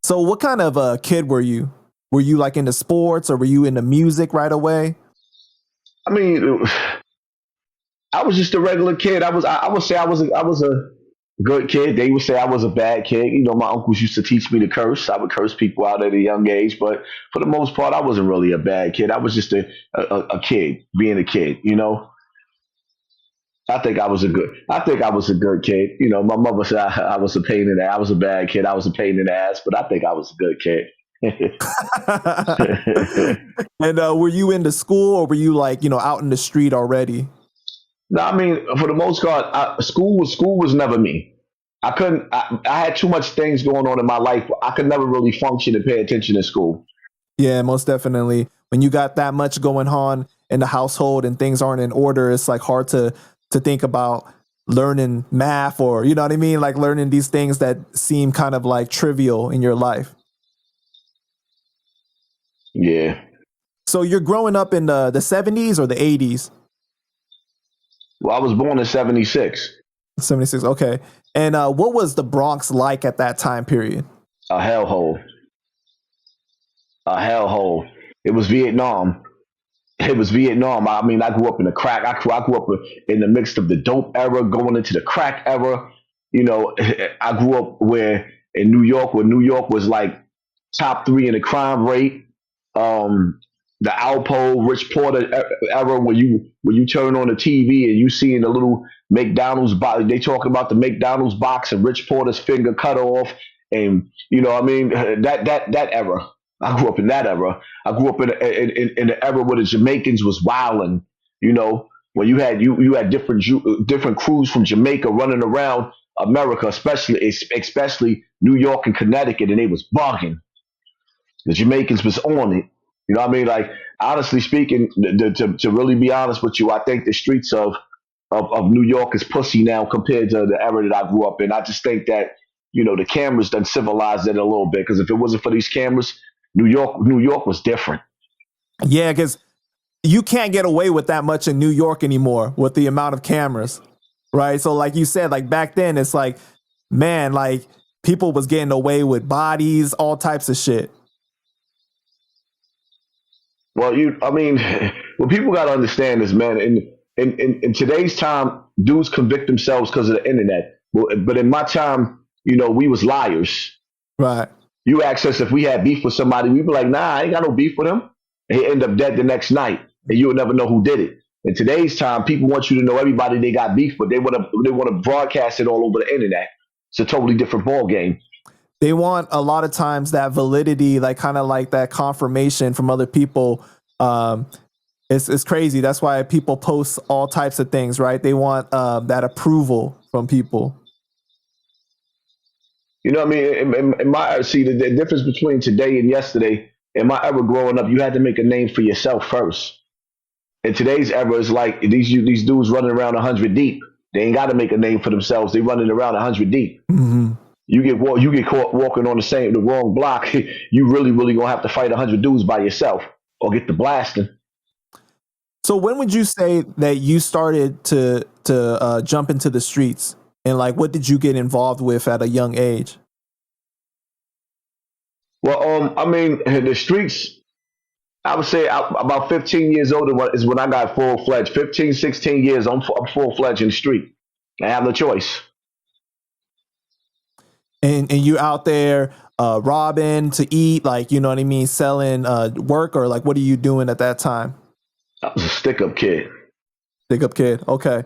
So what kind of a kid were you? Were you like into sports or were you into music right away? I mean, I was just a regular kid. I would say I was a good kid. They would say I was a bad kid. You know, my uncles used to teach me to curse. I would curse people out at a young age, but for the most part, I wasn't really a bad kid. I was just a kid, being a kid. You know, I think I was a good kid. You know, my mother said I was a pain in the. I was a bad kid. I was a pain in the ass, but I think I was a good kid. And were you into school or were you like, out in the street already? No, I mean, for the most part, school was never me. I couldn't. I had too much things going on in my life. I could never really function and pay attention in school. Yeah, most definitely. When you got that much going on in the household and things aren't in order, it's like hard to think about learning math or, you know what I mean? Like learning these things that seem kind of like trivial in your life. Yeah. So you're growing up in the 70s or the 80s? Well, I was born in '76. 76, okay. And what was the Bronx like at that time period? A hellhole. A hellhole. It was Vietnam. It was Vietnam. I mean, I grew up in the crack. I grew up in the midst of the dope era, going into the crack era. You know, I grew up in New York, where New York was like top three in the crime rate. The Alpo, Rich Porter era, when you turn on the TV and you seeing the little McDonald's box, they talk about the McDonald's box and Rich Porter's finger cut off, and you know, I mean, that era. I grew up in that era. I grew up in the era where the Jamaicans was wilding. You know, when you had different crews from Jamaica running around America, especially New York and Connecticut, and they was bugging. The Jamaicans was on it. You know what I mean? Like, honestly speaking, to really be honest with you, I think the streets of New York is pussy now compared to the era that I grew up in. I just think that, you know, the cameras done civilized it a little bit. Because if it wasn't for these cameras, New York was different. Yeah, because you can't get away with that much in New York anymore with the amount of cameras, right? So like you said, like back then, it's like, man, like people was getting away with bodies, all types of shit. Well, I mean, what people got to understand is, man, in today's time, dudes convict themselves because of the internet. But in my time, you know, we was liars. Right. You ask us if we had beef with somebody, we'd be like, nah, I ain't got no beef with him. And he end up dead the next night, and you'll never know who did it. In today's time, people want you to know everybody they got beef with. They want to broadcast it all over the internet. It's a totally different ball game. They want a lot of times that validity, like kind of like that confirmation from other people. It's crazy. That's why people post all types of things, right? They want that approval from people. You know what I mean? The difference between today and yesterday, in my era growing up, you had to make a name for yourself first. In today's era, it's like these dudes running around 100 deep. They ain't got to make a name for themselves. They running around 100 deep. Mm-hmm. You get caught walking on the wrong block. You really gonna have to fight 100 dudes by yourself or get the blasting. So when would you say that you started to jump into the streets, and like what did you get involved with at a young age? Well, I mean, the streets. I would say about 15 years old is when I got full fledged. 15, 16 years, I'm full fledged in the street. I have no choice. And you out there robbing to eat, like, you know what I mean, selling work, or like what are you doing at that time? I was a stick up kid. Stick up kid. Okay.